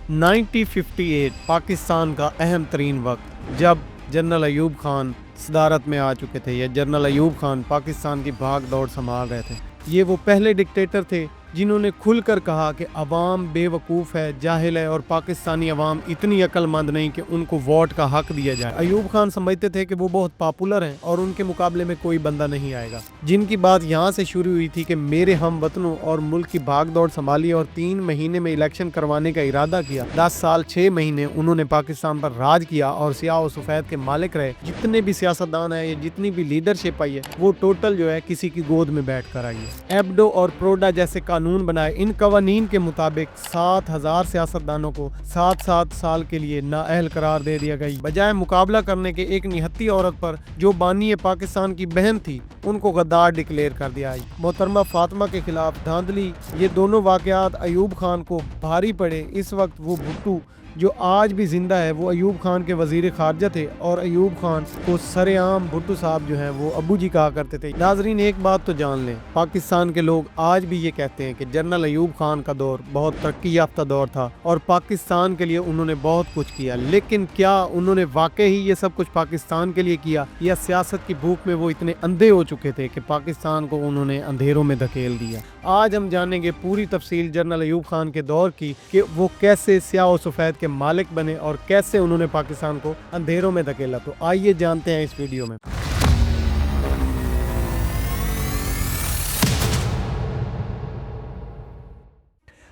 1958 पाकिस्तान का अहम तरीन वक्त, जब जनरल अयूब खान सदारत में आ चुके थे या जनरल अयूब खान पाकिस्तान की भाग दौड़ संभाल रहे थे। ये वो पहले डिक्टेटर थे जिन्होंने खुलकर कहा कि अवाम बेवकूफ़ है, जाहिल है और पाकिस्तानी अवाम इतनी अक्लमंद नहीं कि उनको वोट का हक दिया जाए। अयूब खान समझते थे कि वो बहुत पॉपुलर हैं और उनके मुकाबले में कोई बंदा नहीं आएगा। जिनकी बात यहाँ से शुरू हुई थी कि मेरे हम वतनों और मुल्क की भाग दौड़ संभाली और 3 महीने में इलेक्शन करवाने का इरादा किया। 10 साल 6 महीने उन्होंने पाकिस्तान पर राज किया और सियाह और सफ़ेद के मालिक रहे। जितने भी सियासतदान है या जितनी भी लीडरशिप आई है वो टोटल जो है किसी की गोद में बैठ कर आई है। एब्डो और प्रोडा जैसे कानून बनाए। इन कवानीन के मुताबिक 7,000 सियासतदानों को 7-7 साल के लिए नाअहल करार दे दिया गया। बजाय मुकाबला करने के एक निहत्ती औरत पर जो बानी पाकिस्तान की बहन थी, उनको गद्दार डिक्लेयर कर दिया। मोहतरमा फातिमा के खिलाफ धांधली, ये दोनों वाकयात अयूब खान को भारी पड़े। इस वक्त वो भुट्टो जो आज भी जिंदा है वो अयूब खान के वजीर खारजा थे और अयूब खान को सरेआम भुट्टो साहब जो हैं वो अबू जी कहा करते थे। नाजरीन, एक बात तो जान लें, पाकिस्तान के लोग आज भी ये कहते हैं कि जनरल अयूब खान का दौर बहुत तरक्की याफ्ता दौर था और पाकिस्तान के लिए उन्होंने बहुत कुछ किया। लेकिन क्या उन्होंने वाकई ही ये सब कुछ पाकिस्तान के लिए किया या सियासत की भूख में वो इतने अंधे हो चुके थे कि पाकिस्तान को उन्होंने अंधेरों में धकेल दिया? आज हम जानेंगे पूरी तफसील जनरल अयूब खान के दौर की कि वो कैसे स्याह और सफ़ेद के मालिक बने और कैसे उन्होंने पाकिस्तान को अंधेरों में धकेला। तो आइए जानते हैं इस वीडियो में।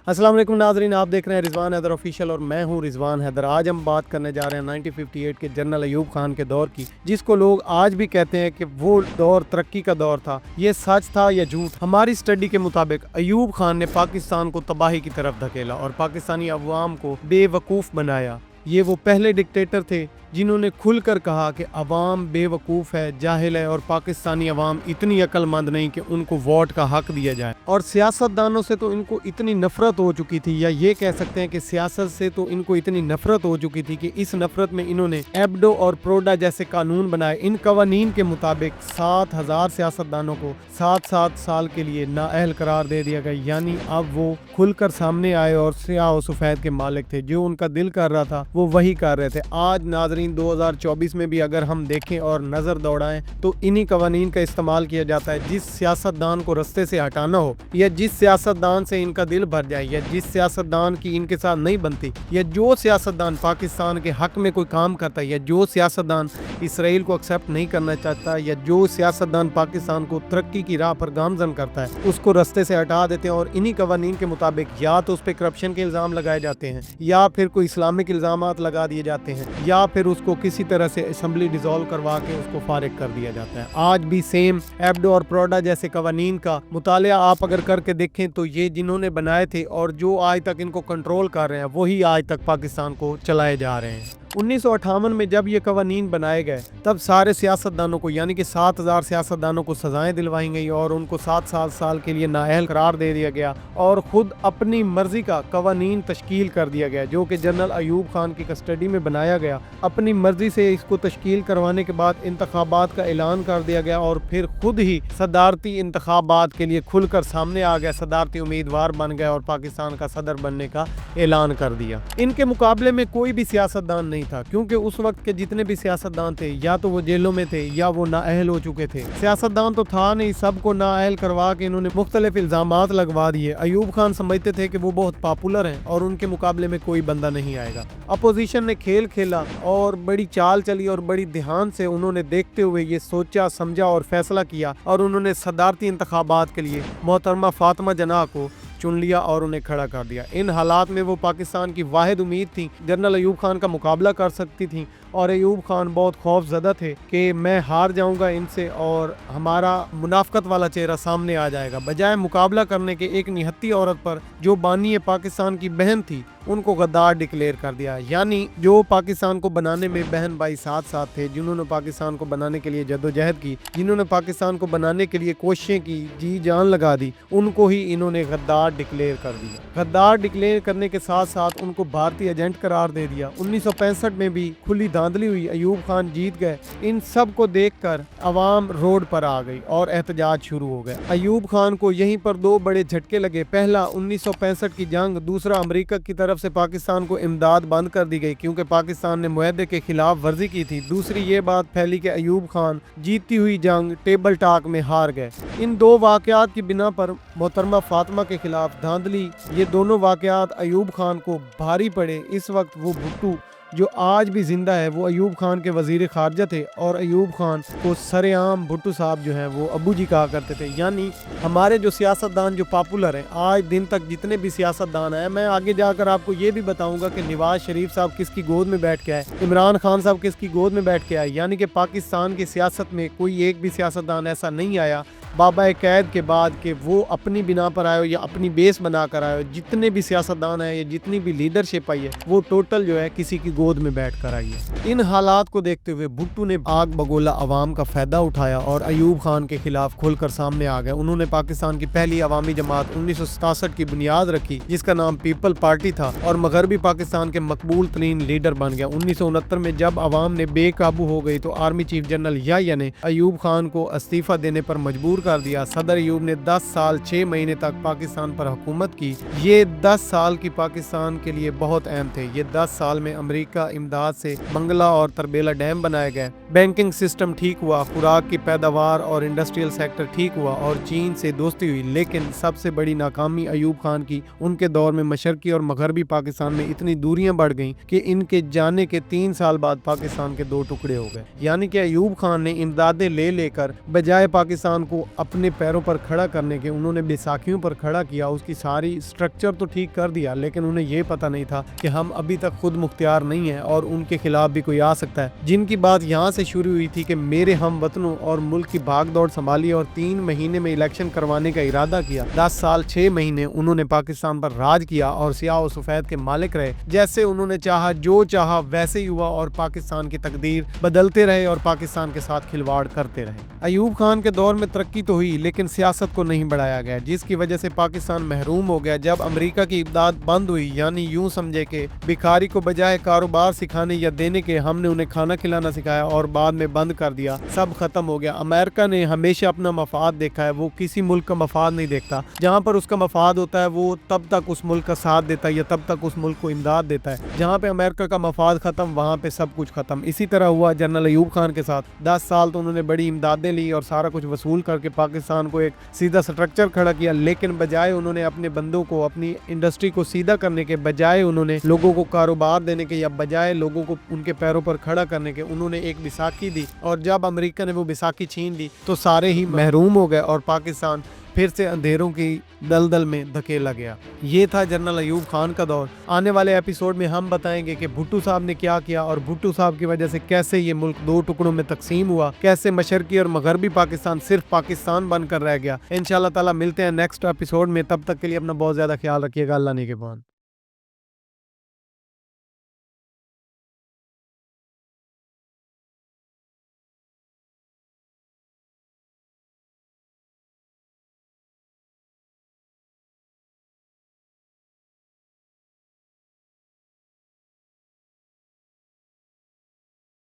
अस्सलाम वालेकुम नाजरीन, आप देख रहे हैं रिजवान हैदर ऑफिशियल और मैं हूं रिजवान हैदर। आज हम बात करने जा रहे हैं 1958 के जनरल अयूब खान के दौर की, जिसको लोग आज भी कहते हैं कि वो दौर तरक्की का दौर था। ये सच था या झूठ? हमारी स्टडी के मुताबिक अयूब खान ने पाकिस्तान को तबाही की तरफ धकेला और पाकिस्तानी अवाम को बेवकूफ़ बनाया। ये वो पहले डिक्टेटर थे जिन्होंने खुलकर कहा कि अवाम बेवकूफ़ है, जाहिल है और पाकिस्तानी अवाम इतनी अक्लमंद नहीं कि उनको वोट का हक दिया जाए। और सियासतदानों से तो इनको इतनी नफरत हो चुकी थी, या ये कह सकते हैं कि सियासत से तो इनको इतनी नफरत हो चुकी थी कि इस नफरत में इन्होंने एब्डो और प्रोडा जैसे कानून बनाए। इन कवानीन के मुताबिक 7,000 सियासतदानों को 7-7 साल के लिए नाअहल करार दे दिया गया। यानी अब वो खुलकर सामने आए और स्याह और सफ़ेद के मालिक थे। जो उनका दिल कर रहा था वो वही कर रहे थे। आज नाज़रीन 2024 में भी अगर हम देखें और नज़र दौड़ाएं तो इन्हीं कवानीन का इस्तेमाल किया जाता है। जिस सियासतदान को रास्ते से हटाना हो, या जिस सियासतदान से इनका दिल भर जाए, या जिस सियासतदान की इनके साथ नहीं बनती, या जो सियासतदान पाकिस्तान के हक में कोई काम करता है, या जो सियासतदान इसराइल को एक्सेप्ट नहीं करना चाहता, या जो सियासतदान पाकिस्तान को तरक्की की राह पर गामजन करता है, उसको रास्ते से हटा देते हैं। और इन्हीं कवानीन के मुताबिक या तो उस पर करप्शन के इल्ज़ाम लगाए जाते हैं, या फिर कोई इस्लामिक इल्ज़ामात लगा दिए जाते हैं, या फिर उसको किसी तरह से असेंबली डिसॉल्व करवा के उसको फारिग कर दिया जाता है। आज भी सेम एब्डो और प्रोडा जैसे कवानीन का मुतालिया आप अगर करके देखें तो ये जिन्होंने बनाए थे और जो आज तक इनको कंट्रोल कर रहे हैं वही आज तक पाकिस्तान को चलाए जा रहे हैं। 1958 में जब ये कवानीन बनाए गए तब सारे सियासतदानों को, यानी कि 7,000 सियासतदानों को सजाएं दिलवाई गई और उनको 7 साल के लिए नाअहल करार दे दिया गया और ख़ुद अपनी मर्जी का कवानीन तश्कील कर दिया गया, जो कि जनरल अयूब खान की कस्टडी में बनाया गया। अपनी मर्जी से इसको तश्कील करवाने के बाद इंतखाबात का ऐलान कर दिया गया और फिर खुद ही सदारती इंतखाबात के लिए खुलकर सामने आ गया, सदारती उम्मीदवार बन गया और पाकिस्तान का सदर बनने का ऐलान कर दिया। इनके मुकाबले में कोई भी सियासतदान नहीं था, क्योंकि उस वक्त के जितने भी सियासतदान थे या तो वो जेलों में थे या वो नाअहल हो चुके थे। सियासतदान तो था नहीं, सबको नाअहल करवा के इन्होंने मुख्तलिफ इल्जामात लगवा दिए। अयूब खान समझते थे कि वो बहुत पॉपुलर हैं और उनके मुकाबले में कोई बंदा नहीं आएगा। अपोजिशन ने खेल खेला और बड़ी चाल चली और बड़ी ध्यान से उन्होंने देखते हुए ये सोचा समझा और फैसला किया और उन्होंने सदारती इंतखाबात के लिए मोहतरमा फातिमा जनाह को चुन लिया और उन्हें खड़ा कर दिया। इन हालात में वो पाकिस्तान की वाहिद उम्मीद थी, जनरल अयूब खान का मुकाबला कर सकती थी। और अयूब खान बहुत खौफज़दा थे कि मैं हार जाऊंगा इनसे और हमारा मुनाफकत वाला चेहरा सामने आ जाएगा। बजाय मुकाबला करने के एक निहत्ती औरत पर जो बानी पाकिस्तान की बहन थी, उनको गद्दार डिक्लेयर कर दिया। यानी जो पाकिस्तान को बनाने में बहन भाई साथ साथ थे, जिन्होंने पाकिस्तान को बनाने के लिए जद्दोजहद की, जिन्होंने पाकिस्तान को बनाने के लिए कोशिशें की, जी जान लगा दी, उनको ही इन्होंने गद्दार डिक्लेयर कर दिया। गद्दार डिक्लेयर करने के साथ साथ उनको भारतीय एजेंट करार दे दिया। 1965 में भी खुली धांधली हुई, अयूब खान जीत गए। इन सब को देखकर अवाम रोड पर आ गई और एहतजाज शुरू हो गया। अयूब खान को यहीं पर 2 बड़े झटके लगे। पहला 1965 की जंग, दूसरा अमेरिका की तरफ طرف سے پاکستان کو امداد بند کر دی گئی کیونکہ پاکستان نے معاہدے کے خلاف ورزی کی تھی، دوسری یہ بات پھیلی کہ ایوب خان جیتی ہوئی جنگ ٹیبل ٹاک میں ہار گئے۔ ان دو واقعات کی بنا پر محترمہ فاطمہ کے خلاف دھاندلی، یہ دونوں واقعات ایوب خان کو بھاری پڑے۔ اس وقت وہ بھٹو جو آج بھی زندہ ہے وہ ایوب خان کے وزیر خارجہ تھے، اور ایوب خان کو سر عام بھٹو صاحب جو ہیں وہ ابو جی کہا کرتے تھے۔ یعنی ہمارے جو سیاستدان جو پاپولر ہیں آج دن تک جتنے بھی سیاستدان ہیں، میں آگے جا کر آپ کو یہ بھی بتاؤں گا کہ نواز شریف صاحب کس کی گود میں بیٹھ کے آئے، عمران خان صاحب کس کی گود میں بیٹھ کے آئے، یعنی کہ پاکستان کی سیاست میں کوئی ایک بھی سیاستدان ایسا نہیں آیا بابا قید کے بعد کہ وہ اپنی بنا پر آئے ہو یا اپنی بیس بنا کر آئے ہو۔ جتنے بھی سیاستدان ہیں یا جتنی بھی لیڈرشپ آئی ہے وہ ٹوٹل جو ہے کسی کی گود میں بیٹھ کر آئی ہے۔ ان حالات کو دیکھتے ہوئے بھٹو نے آگ بگولا عوام کا فائدہ اٹھایا اور ایوب خان کے خلاف کھل کر سامنے آ گئے۔ انہوں نے پاکستان کی پہلی عوامی جماعت 1967 کی بنیاد رکھی جس کا نام پیپل پارٹی تھا اور مغربی پاکستان کے مقبول ترین لیڈر بن گیا۔ 1969 میں جب عوام نے بے قابو ہو گئی تو آرمی چیف جنرل یحییٰ نے ایوب خان کو استعفیٰ دینے پر مجبور کر دیا۔ صدر ایوب نے 10 سال 6 مہینے تک پاکستان پر حکومت کی۔ یہ 10 سال کی پاکستان کے لیے بہت اہم تھے۔ یہ 10 سال میں امریکہ امداد سے منگلا اور تربیلا ڈیم بنائے گئے، بینکنگ سسٹم ٹھیک ہوا، خوراک کی پیداوار اور انڈسٹریل سیکٹر ٹھیک ہوا اور چین سے دوستی ہوئی۔ لیکن سب سے بڑی ناکامی ایوب خان کی ان کے دور میں مشرقی اور مغربی پاکستان میں اتنی دوریاں بڑھ گئیں کہ ان کے جانے کے 3 سال بعد پاکستان کے 2 ٹکڑے ہو گئے۔ یعنی کہ ایوب خان نے امدادیں لے لے کر بجائے پاکستان کو اپنے پیروں پر کھڑا کرنے کے انہوں نے بیساکھیوں پر کھڑا کیا، اس کی ساری سٹرکچر تو ٹھیک کر دیا، لیکن انہیں یہ پتہ نہیں تھا کہ ہم ابھی تک خود مختار نہیں ہیں اور ان کے خلاف بھی کوئی آ سکتا ہے۔ جن کی بات یہاں سے شروع ہوئی تھی کہ میرے ہم وطنوں اور ملک کی بھاگ دوڑ سنبھالی اور 3 مہینے میں الیکشن کروانے کا ارادہ کیا، 10 سال 6 مہینے انہوں نے پاکستان پر راج کیا اور سیاہ و سفید کے مالک رہے۔ جیسے انہوں نے چاہا، جو چاہا ویسے ہی ہوا اور پاکستان کی تقدیر بدلتے رہے اور پاکستان کے ساتھ کھلواڑ کرتے رہے۔ ایوب خان کے دور میں ترقی تو ہوئی لیکن سیاست کو نہیں بڑھایا گیا، جس کی وجہ سے پاکستان محروم ہو گیا۔ جب امریکہ کی امداد بند ہوئی، یعنی یوں سمجھے کہ بھکاری کو بجائے کاروبار سکھانے یا دینے کے ہم نے انہیں کھانا کھلانا سکھایا اور بعد میں بند کر دیا، سب ختم ہو گیا۔ امریکہ نے ہمیشہ اپنا مفاد دیکھا ہے، وہ کسی ملک کا مفاد نہیں دیکھتا۔ جہاں پر اس کا مفاد ہوتا ہے وہ تب تک اس ملک کا ساتھ دیتا ہے یا تب تک اس ملک کو امداد دیتا ہے۔ جہاں پہ امریکہ کا مفاد ختم وہاں پہ سب کچھ ختم۔ اسی طرح ہوا جنرل ایوب خان کے ساتھ۔ 10 سال تو انہوں نے بڑی امدادیں لی اور سارا کچھ وصول کر کے پاکستان کو ایک سیدھا سٹرکچر کھڑا کیا، لیکن بجائے انہوں نے اپنے بندوں کو، اپنی انڈسٹری کو سیدھا کرنے کے بجائے انہوں نے لوگوں کو کاروبار دینے کے یا بجائے لوگوں کو ان کے پیروں پر کھڑا کرنے کے انہوں نے ایک بیساکھی دی، اور جب امریکہ نے وہ بیساکھی چھین لی تو سارے ہی محروم ہو گئے اور پاکستان پھر سے اندھیروں کی دلدل میں دھکیلا گیا۔ یہ تھا جنرل ایوب خان کا دور۔ آنے والے ایپیسوڈ میں ہم بتائیں گے کہ بھٹو صاحب نے کیا کیا اور بھٹو صاحب کی وجہ سے کیسے یہ ملک 2 ٹکڑوں میں تقسیم ہوا، کیسے مشرقی اور مغربی پاکستان صرف پاکستان بن کر رہ گیا۔ انشاءاللہ تعالی ملتے ہیں نیکسٹ ایپیسوڈ میں، تب تک کے لیے اپنا بہت زیادہ خیال رکھیے گا۔ اللہ نگہبان۔